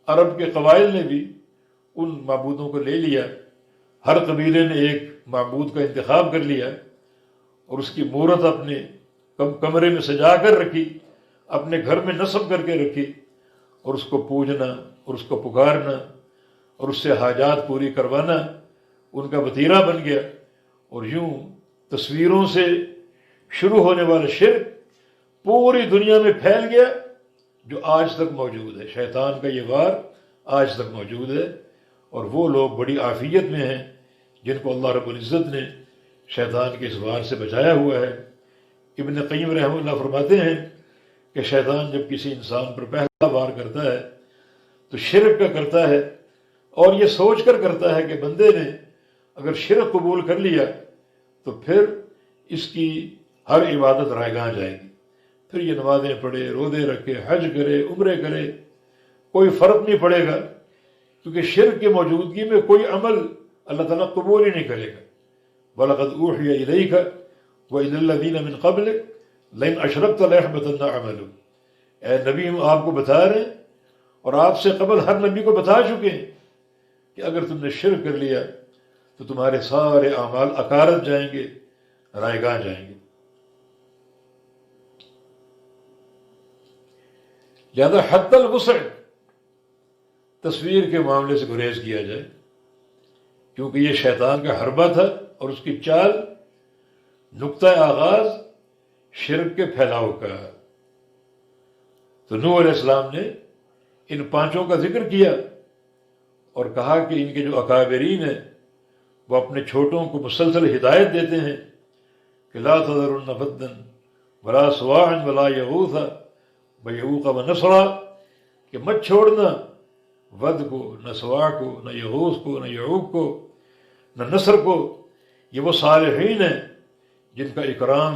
عرب کے قبائل نے بھی ان معبودوں کو لے لیا، ہر قبیلے نے ایک معبود کا انتخاب کر لیا، اور اس کی مورت اپنے کمرے میں سجا کر رکھی، اپنے گھر میں نصب کر کے رکھی، اور اس کو پوجنا اور اس کو پکارنا اور اس سے حاجات پوری کروانا ان کا وتیرہ بن گیا۔ اور یوں تصویروں سے شروع ہونے والا شرک پوری دنیا میں پھیل گیا، جو آج تک موجود ہے۔ شیطان کا یہ وار آج تک موجود ہے، اور وہ لوگ بڑی عافیت میں ہیں جن کو اللہ رب العزت نے شیطان کے اس وار سے بچایا ہوا ہے۔ ابن قیم رحمہ اللہ فرماتے ہیں کہ شیطان جب کسی انسان پر پہلا وار کرتا ہے تو شرک کا کرتا ہے، اور یہ سوچ کر کرتا ہے کہ بندے نے اگر شرک قبول کر لیا تو پھر اس کی ہر عبادت رائے گاہ جائے گی، پھر یہ نمازیں پڑھے، روزے رکھے، حج کرے، عمرے کرے، کوئی فرق نہیں پڑے گا، کیونکہ شرک کی موجودگی میں کوئی عمل اللہ تعالیٰ قبول ہی نہیں کرے گا۔ وَلَقَدْ أُوحِيَ إِلَيْكَ وَإِلَى الَّذِينَ مِنْ قَبْلِكَ لَئِنْ أَشْرَكْتَ لَيَحْبَطَنَّ عَمَلُكَ، اے نبی ہم آپ کو بتا رہے ہیں، اور آپ سے قبل ہر نبی کو بتا چکے ہیں کہ اگر تم نے شرک کر لیا تو تمہارے سارے اعمال اکارت جائیں گے، رائے گاہ جائیں گے۔ لہذا حد الوسع تصویر کے معاملے سے گریز کیا جائے، کیونکہ یہ شیطان کا حربہ تھا اور اس کی چال نقطہ آغاز شرک کے پھیلاؤ کا۔ تو نوح علیہ السلام نے ان پانچوں کا ذکر کیا اور کہا کہ ان کے جو اکابرین ہیں وہ اپنے چھوٹوں کو مسلسل ہدایت دیتے ہیں کہ لا تذرن ودا ولا سواعا ولا یغوث ویعوق ونسرا، کہ مت چھوڑنا ود کو، نہ سواع کو، نہ یغوث کو، نہ یعوق کو، نہ نصر کو، یہ وہ صالحین ہیں جن کا اکرام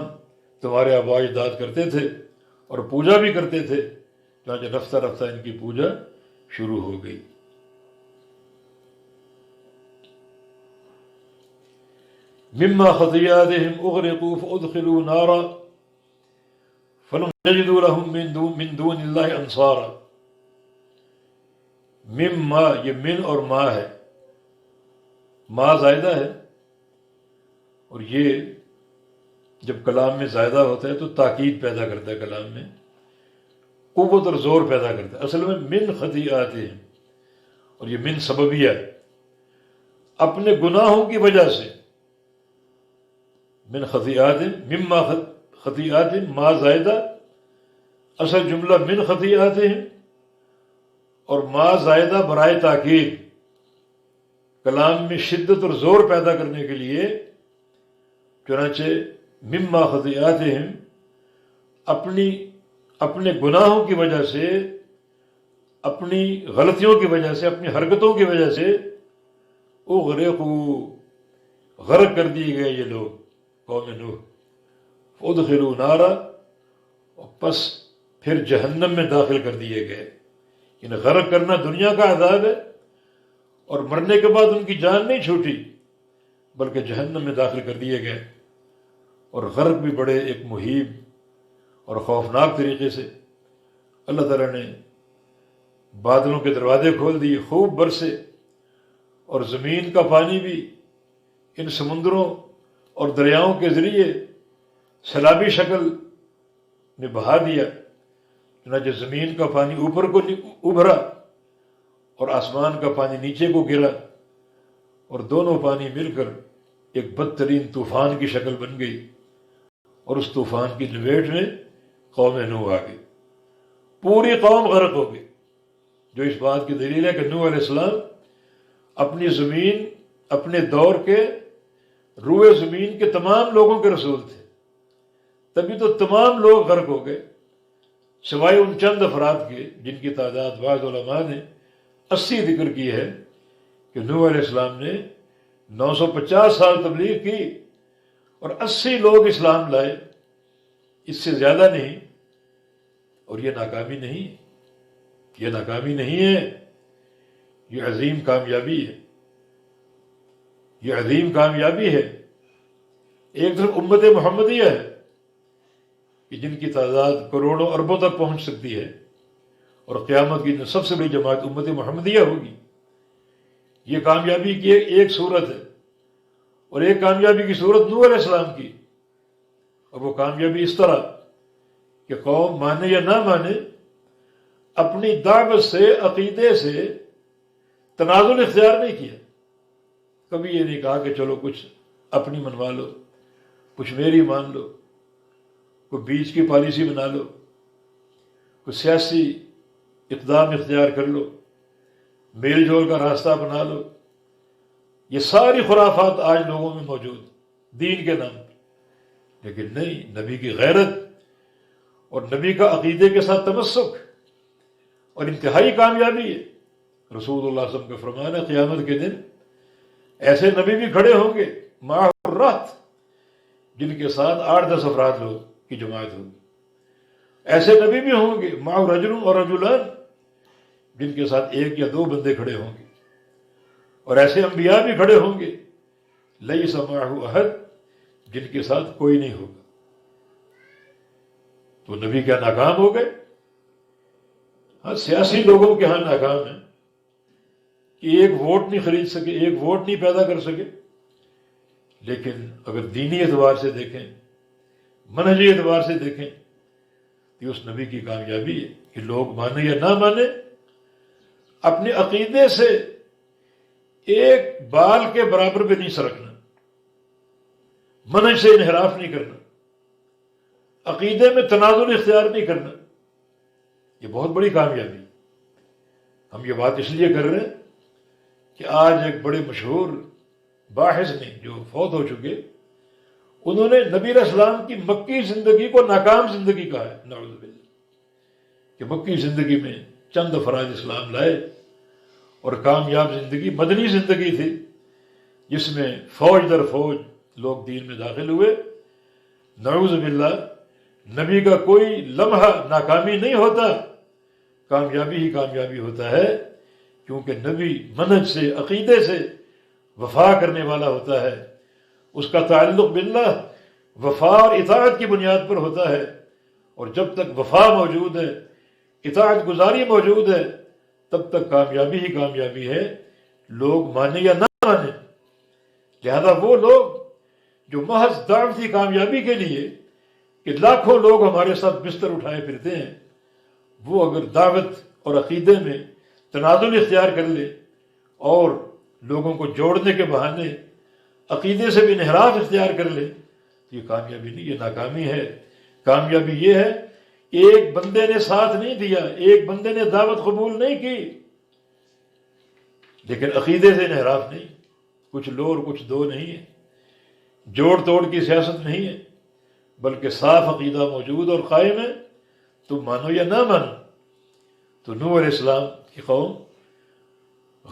تمہارے آباء اجداد کرتے تھے اور پوجا بھی کرتے تھے، چنانچہ رفتہ رفتہ ان کی پوجا شروع ہو گئی۔ مما خطیئاتہم اغرقوا فادخلوا نارا فلم یجدوا لهم من دون اللہ انصارا۔ مما، یہ من اور ما ہے، ما زائدہ ہے، اور یہ جب کلام میں زائدہ ہوتا ہے تو تاکید پیدا کرتا ہے، کلام میں قوت اور زور پیدا کرتا ہے۔ اصل میں من خطیئاتہم، اور یہ من سببیہ، اپنے گناہوں کی وجہ سے، من خطیئاتہم، مما خطیئاتہم، ما زائدہ، اصل جملہ من خطیئاتہم، اور ما زائدہ برائے تاکید، کلام میں شدت اور زور پیدا کرنے کے لیے، چنانچہ مما خطیئاتہم، اپنے گناہوں کی وجہ سے، اپنی غلطیوں کی وجہ سے، اپنی حرکتوں کی وجہ سے اغرقوا، غرق کر دیے گئے یہ لوگ، قوم نوح، فادخلوا نارا، اور پس پھر جہنم میں داخل کر دیے گئے۔ یعنی غرق کرنا دنیا کا عذاب ہے، اور مرنے کے بعد ان کی جان نہیں چھوٹی بلکہ جہنم میں داخل کر دیے گئے، اور غرق بھی بڑے ایک مہیب اور خوفناک طریقے سے۔ اللہ تعالیٰ نے بادلوں کے دروازے کھول دیے، خوب برسے، اور زمین کا پانی بھی ان سمندروں اور دریاؤں کے ذریعے سیلابی شکل میں بہا دیا، چنانچہ زمین کا پانی اوپر کو ابھرا اور آسمان کا پانی نیچے کو گرا، اور دونوں پانی مل کر ایک بدترین طوفان کی شکل بن گئی، اور اس طوفان کی لپیٹ میں قوم نوح آ گئی، پوری قوم غرق ہو گئی، جو اس بات کی دلیل ہے کہ نوح علیہ السلام اپنی زمین، اپنے دور کے روئے زمین کے تمام لوگوں کے رسول تھے، تبھی تو تمام لوگ غرق ہو گئے، سوائے ان چند افراد کے جن کی تعداد بعض علماء نے 80 ذکر کی ہے، کہ نوح علیہ السلام نے 950 سال تبلیغ کی اور 80 لوگ اسلام لائے، اس سے زیادہ نہیں، اور یہ ناکامی نہیں، یہ ناکامی نہیں ہے، یہ عظیم کامیابی ہے، یہ عظیم کامیابی ہے۔ ایک طرف امت محمدیہ ہے کہ جن کی تعداد کروڑوں اربوں تک پہنچ سکتی ہے، اور قیامت کی سب سے بڑی جماعت امت محمدیہ ہوگی، یہ کامیابی کی ایک صورت ہے، اور ایک کامیابی کی صورت نوح علیہ السلام کی، اور وہ کامیابی اس طرح کہ قوم مانے یا نہ مانے، اپنی دعوت سے، عقیدے سے تنازل اختیار نہیں کیا، کبھی یہ نہیں کہا کہ چلو کچھ اپنی منوا لو، کچھ میری مان لو، کوئی بیچ کی پالیسی بنا لو، کوئی سیاسی اقدام اختیار کر لو، میل جول کا راستہ بنا لو۔ یہ ساری خرافات آج لوگوں میں موجود دین کے نام پر، لیکن نہیں، نبی کی غیرت اور نبی کا عقیدے کے ساتھ تمسک، اور انتہائی کامیابی ہے رسول اللہ صلی اللہ علیہ وسلم کا فرمان ہے قیامت کے دن ایسے نبی بھی کھڑے ہوں گے معہ الرہط، جن کے ساتھ 8-10 افراد لوگ کی جماعت ہوگی. ایسے نبی بھی ہوں گے معہ رجل اور رجلان، جن کے ساتھ 1 یا 2 بندے کھڑے ہوں گے. اور ایسے انبیاء بھی کھڑے ہوں گے لیس معہ احد، جن کے ساتھ کوئی نہیں ہوگا. تو نبی کیا ناکام ہو گئے؟ ہاں، سیاسی لوگوں کے ہاں ناکام ہیں کہ ایک ووٹ نہیں خرید سکے، ایک ووٹ نہیں پیدا کر سکے. لیکن اگر دینی اعتبار سے دیکھیں، منہجی اعتبار سے دیکھیں، تو اس نبی کی کامیابی ہے کہ لوگ مانے یا نہ مانے، اپنے عقیدے سے ایک بال کے برابر بھی نہیں سرکنا، منہج سے انحراف نہیں کرنا، عقیدے میں تنازل اختیار نہیں کرنا. یہ بہت بڑی کامیابی. ہم یہ بات اس لیے کر رہے ہیں کہ آج ایک بڑے مشہور باحث نے جو فوت ہو چکے، انہوں نے نبی علیہ السلام کی مکی زندگی کو ناکام زندگی کہا ہے، نعوذ باللہ، کہ مکی زندگی میں چند افراد اسلام لائے اور کامیاب زندگی مدنی زندگی تھی، جس میں فوج در فوج لوگ دین میں داخل ہوئے. نعوذ باللہ، نبی کا کوئی لمحہ ناکامی نہیں ہوتا، کامیابی ہی کامیابی ہوتا ہے، کیونکہ نبی منہج سے، عقیدے سے وفا کرنے والا ہوتا ہے. اس کا تعلق باللہ وفا اور اطاعت کی بنیاد پر ہوتا ہے. اور جب تک وفا موجود ہے، اطاعت گزاری موجود ہے، تب تک کامیابی ہی کامیابی ہے، لوگ مانے یا نہ مانے. لہذا وہ لوگ جو محض دعوتی کامیابی کے لیے کہ لاکھوں لوگ ہمارے ساتھ بستر اٹھائے پھرتے ہیں، وہ اگر دعوت اور عقیدے میں تنازل اختیار کر لے اور لوگوں کو جوڑنے کے بہانے عقیدے سے بھی انحراف اختیار کر لے، تو یہ کامیابی نہیں، یہ ناکامی ہے. کامیابی یہ ہے کہ ایک بندے نے ساتھ نہیں دیا، ایک بندے نے دعوت قبول نہیں کی، لیکن عقیدے سے انحراف نہیں، کچھ لو اور کچھ دو نہیں ہے، جوڑ توڑ کی سیاست نہیں ہے، بلکہ صاف عقیدہ موجود اور قائم ہے. تم مانو یا نہ مانو. تو نوح علیہ السلام کی قوم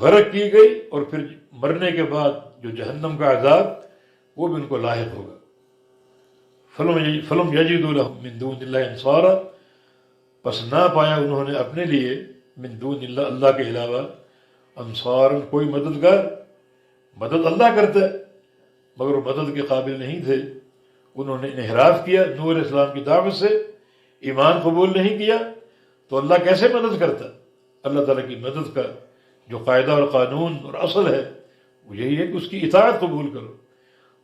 غرق کی گئی، اور پھر مرنے کے بعد جو جہنم کا عذاب، وہ بھی ان کو لاحق ہوگا. فلم یجدوا لهم من دون اللہ انصارا، پس نہ پایا انہوں نے اپنے لیے من دون اللہ، اللہ کے علاوہ، انصارا کوئی مددگار. مدد اللہ کرتا ہے مگر وہ مدد کے قابل نہیں تھے. انہوں نے انحراف کیا نوح علیہ السلام کی دعوت سے، ایمان قبول نہیں کیا، تو اللہ کیسے مدد کرتا؟ اللہ تعالیٰ کی مدد کا جو قاعدہ اور قانون اور اصل ہے وہ یہی ہے کہ اس کی اطاعت قبول کرو،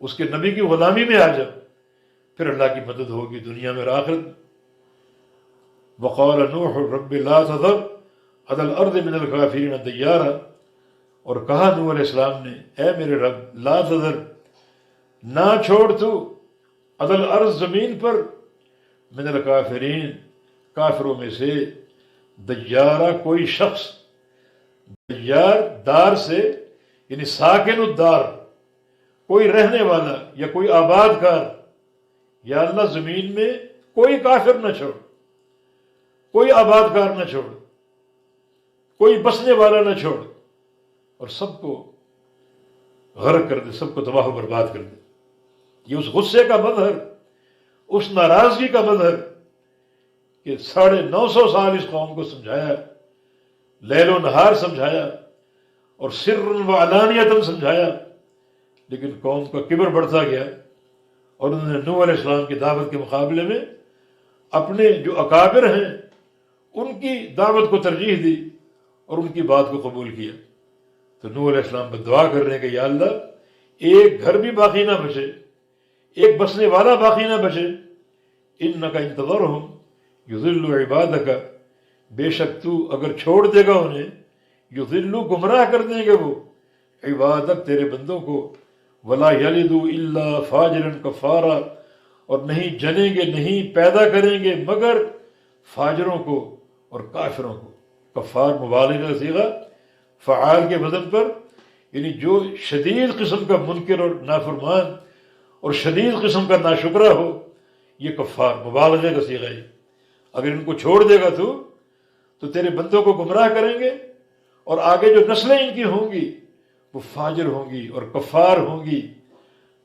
اس کے نبی کی غلامی میں آ جاؤ، پھر اللہ کی مدد ہوگی دنیا میں اور آخرت میں. وقال نوح رب لا تذر علی الارض من الکافرین دیارا، اور کہا نوح علیہ السلام نے، اے میرے رب، لا تذر، نہ چھوڑ تو، علی الارض زمین پر، من الکافرین کافروں میں سے، دیارا کوئی شخص، دیار دار سے یعنی ساکن الدار، کوئی رہنے والا یا کوئی آباد کار. یا اللہ زمین میں کوئی کافر نہ چھوڑ، کوئی آباد کار نہ چھوڑ، کوئی بسنے والا نہ چھوڑ، اور سب کو غرق کر دے، سب کو تباہ و برباد کر دے. یہ اس غصے کا مظہر، اس ناراضگی کا مظہر کہ 950 سال اس قوم کو سمجھایا، لیل و نہار سمجھایا اور سرًا و علانیۃً سمجھایا، لیکن قوم کا کبر بڑھتا گیا اور انہوں نے نوح علیہ السلام کی دعوت کے مقابلے میں اپنے جو اکابر ہیں ان کی دعوت کو ترجیح دی اور ان کی بات کو قبول کیا. تو نوح علیہ السلام پر دعا کر رہے ہیں کہ یا اللہ، ایک گھر بھی باقی نہ بچے، ایک بسنے والا باقی نہ بچے. انک ان تذرہم یضلوا عبادک، بے شک تو اگر چھوڑ دے گا انہیں، یضلوا گمراہ کر دیں گے وہ عبادک تیرے بندوں کو، ولا یلدوا الا فاجرا کفارا، اور نہیں جنیں گے، نہیں پیدا کریں گے مگر فاجروں کو اور کافروں کو. کفار مبالغہ کا صیغہ فعال کے وزن پر، یعنی جو شدید قسم کا منکر اور نافرمان اور شدید قسم کا ناشکرہ ہو، یہ کفار مبالغہ کا صیغہ ہے. اگر ان کو چھوڑ دے گا تو تیرے بندوں کو گمراہ کریں گے اور آگے جو نسلیں ان کی ہوں گی وہ فاجر ہوں گی اور کفار ہوں گی،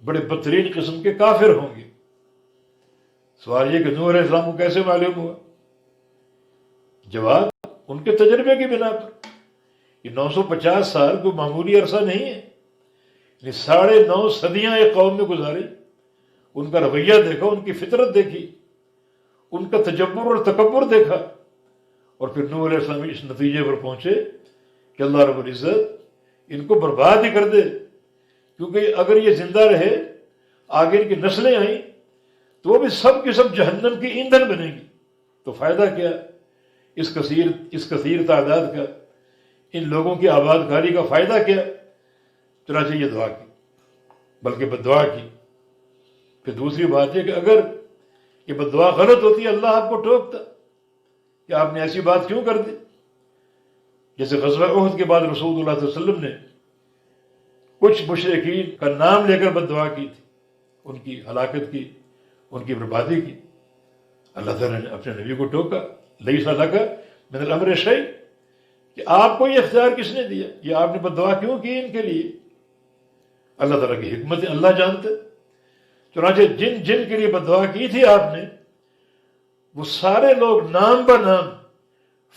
بڑے بدترین قسم کے کافر ہوں گے۔ سوال یہ کہ نوح علیہ السلام کو کیسے معلوم ہوا؟ جواب ان کے تجربے کی بنا پر۔ یہ 950 سال کوئی معمولی عرصہ نہیں ہے، یہ 9.5 صدیاں ایک قوم میں گزاری، ان کا رویہ دیکھا، ان کی فطرت دیکھی، ان کا تجبر اور تکبر دیکھا، اور پھر نوح علیہ السلام اس نتیجے پر پہنچے کہ اللہ رب العزت ان کو برباد ہی کر دے، کیونکہ اگر یہ زندہ رہے، آگے ان کی نسلیں آئیں تو وہ بھی سب کی سب جہنم کی ایندھن بنے گی، تو فائدہ کیا اس کثیر تعداد کا، ان لوگوں کی آباد کاری کا فائدہ کیا؟ چنانچہ یہ دعا کی، بلکہ بددعا کی۔ پھر دوسری بات ہے کہ اگر یہ بددعا غلط ہوتی، اللہ آپ کو ٹوکتا کہ آپ نے ایسی بات کیوں کر دی؟ جیسے غزوہ احد کے بعد رسول اللہ صلی اللہ علیہ وسلم نے کچھ مشرکین کا نام لے کر بددعا کی تھی، ان کی ہلاکت کی، ان کی بربادی کی۔ اللہ تعالیٰ نے اپنے نبی کو ٹوکا، لیس لک من الامر شیء، کہ آپ کو یہ اختیار کس نے دیا؟ یہ آپ نے بددعا کیوں کی ان کے لیے؟ اللہ تعالیٰ کی حکمت اللہ جانتے۔ چنانچہ جن جن کے لیے بددعا کی تھی آپ نے، وہ سارے لوگ نام بہ نام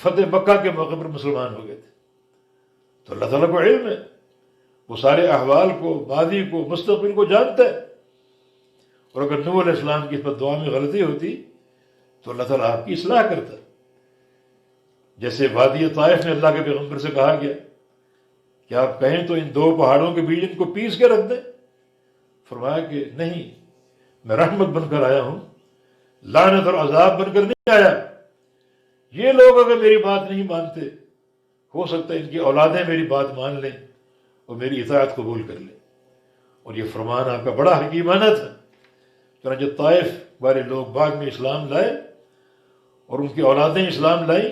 فتح مکہ کے موقع پر مسلمان ہو گئے تھے۔ تو اللہ تعالیٰ کو علم ہے، وہ سارے احوال کو، ماضی کو، مستقبل کو جانتا ہے، اور اگر نوح علیہ السلام کی اس بددعا میں غلطی ہوتی تو اللہ تعالیٰ آپ کی اصلاح کرتا۔ جیسے وادی طائف میں اللہ کے پیغمبر سے کہا گیا کہ آپ کہیں تو ان 2 پہاڑوں کے بیچ ان کو پیس کے رکھ دیں، فرمایا کہ نہیں، میں رحمت بن کر آیا ہوں، لعنت اور عذاب بن کر نہیں آیا۔ یہ لوگ اگر میری بات نہیں مانتے، ہو سکتا ہے ان کی اولادیں میری بات مان لیں اور میری اطاعت قبول کر لیں۔ اور یہ فرمان آپ کا بڑا حکیمانہ تھا۔ چنانچہ طائف والے لوگ بعد میں اسلام لائے اور ان کی اولادیں اسلام لائیں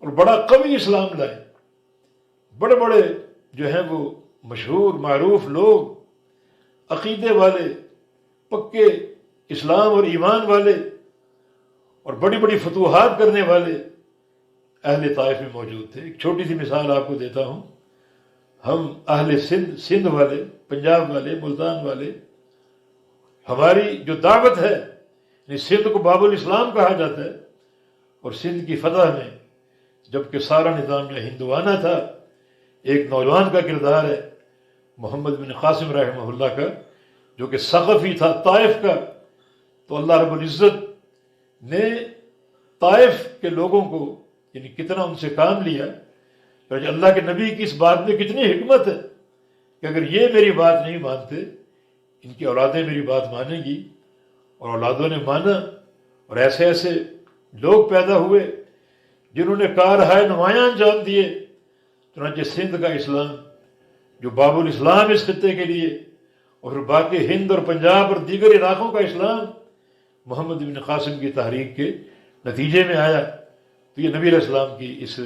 اور بڑا قوی اسلام لائے۔ بڑے بڑے جو ہیں وہ مشہور معروف لوگ، عقیدے والے، پکے اسلام اور ایمان والے اور بڑی بڑی فتوحات کرنے والے اہل طائف میں موجود تھے۔ ایک چھوٹی سی مثال آپ کو دیتا ہوں، ہم اہل سندھ والے، پنجاب والے، ملتان والے، ہماری جو دعوت ہے، یعنی سندھ کو باب الاسلام کہا جاتا ہے، اور سندھ کی فتح میں جبکہ سارا نظام جو ہندوانہ تھا، ایک نوجوان کا کردار ہے محمد بن قاسم رحمہ اللہ کا، جو کہ ثقفی تھا طائف کا۔ تو اللہ رب العزت نے طائف کے لوگوں کو یعنی کتنا ان سے کام لیا، اور اللہ کے نبی کی اس بات میں کتنی حکمت ہے کہ اگر یہ میری بات نہیں مانتے، ان کی اولادیں میری بات مانیں گی، اور اولادوں نے مانا، اور ایسے ایسے لوگ پیدا ہوئے جنہوں نے کارہائے نمایاں انجام دیے۔ چنانچہ سندھ کا اسلام جو باب الاسلام اس خطے کے لیے، اور پھر باقی ہند اور پنجاب اور دیگر علاقوں کا اسلام محمد بن قاسم کی تحریک کے نتیجے میں آیا۔ تو یہ نبی علیہ السلام کی اس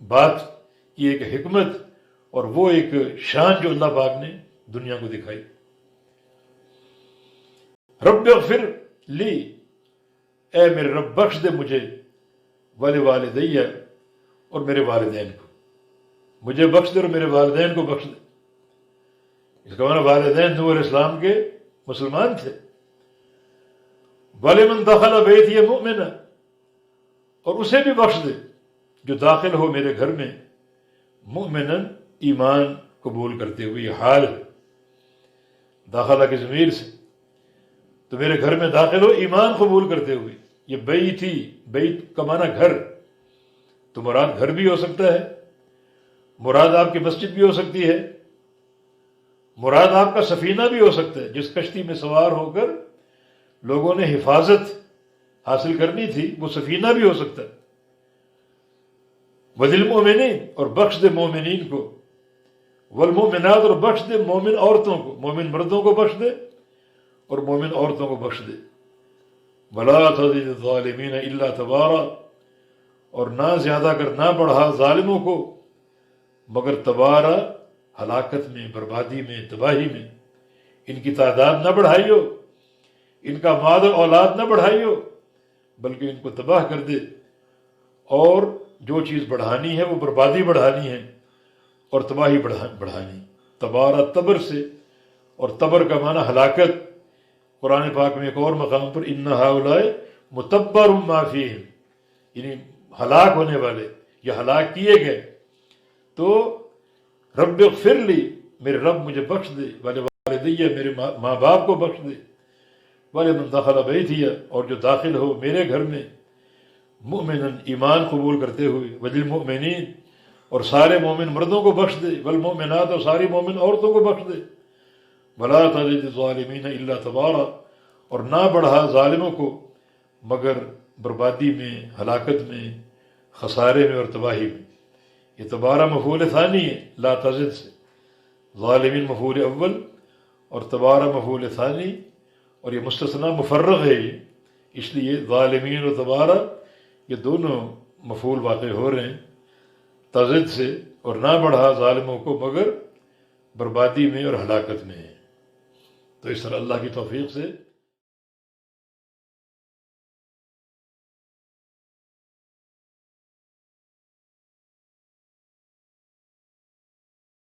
بات کی ایک حکمت اور وہ ایک شان جو اللہ پاک نے دنیا کو دکھائی۔ رب اغفر لی، اے میرے رب بخش دے مجھے، ولوالدی، اور میرے والدین کو، مجھے بخش دے اور میرے والدین کو بخش دے۔ اس کا معنی والدین نوح علیہ السلام کے مسلمان تھے۔ وَلِمَنْ دَخَلَ بَيْتِيَ مُؤْمِنًا، اور اسے بھی بخش دے جو داخل ہو میرے گھر میں مؤمناً، ایمان قبول کرتے ہوئے۔ یہ حال ہے داخلہ کی ضمیر سے، تو میرے گھر میں داخل ہو ایمان قبول کرتے ہوئے۔ یہ بیتی، بیت کا معنی گھر، تو مراد گھر بھی ہو سکتا ہے، مراد آپ کی مسجد بھی ہو سکتی ہے، مراد آپ کا سفینہ بھی ہو سکتا ہے، جس کشتی میں سوار ہو کر لوگوں نے حفاظت حاصل کرنی تھی، وہ سفینہ بھی ہو سکتا ہے۔ وَلِلْمُؤْمِنِينَ، اور بخش دے مومنین کو، والمؤمنات، اور بخش دے مومن عورتوں کو، مومن مردوں کو بخش دے اور مومن عورتوں کو بخش دے۔ وَلَا تَزِدِ الظَّالِمِينَ إِلَّا تَبَارًا، اور نہ زیادہ کر، نہ بڑھا ظالموں کو مگر تبارا، ہلاکت میں، بربادی میں، تباہی میں۔ ان کی تعداد نہ بڑھائیو، ان کا مال و اولاد نہ بڑھائیو، بلکہ ان کو تباہ کر دے، اور جو چیز بڑھانی ہے وہ بربادی بڑھانی ہے اور تباہی بڑھانی. تبارہ تبر سے، اور تبر کا معنی ہلاکت. قرآن پاک میں ایک اور مقام پر ان ہؤلاء متبر ما فیہم، یعنی ہلاک ہونے والے یا ہلاک کیے گئے. تو رب اغفر لی، میرے رب مجھے بخش دے، والدیہ میرے ماں باپ کو بخش دے، ولمن دخل بیتی، اور جو داخل ہو میرے گھر میں، مؤمنا ایمان قبول کرتے ہوئے، وللمؤمنین، اور سارے مومن مردوں کو بخش دے، والمؤمنات، اور ساری مومن عورتوں کو بخش دے، ولا تزد الظالمین الا تبارا، اور نہ بڑھا ظالموں کو مگر بربادی میں، ہلاکت میں، خسارے میں اور تباہی میں. یہ تبارہ مفعول ثانی ہے لا تزد سے، ظالمین مفعول اول اور تبارہ مفعول ثانی، اور یہ مستثنیٰ مفرغ ہے یہ، اس لیے ظالمین و تبارہ یہ دونوں مفعول واقع ہو رہے ہیں تزد سے، اور نہ بڑھا ظالموں کو مگر بربادی میں اور ہلاکت میں ہے. تو اس طرح اللہ کی توفیق سے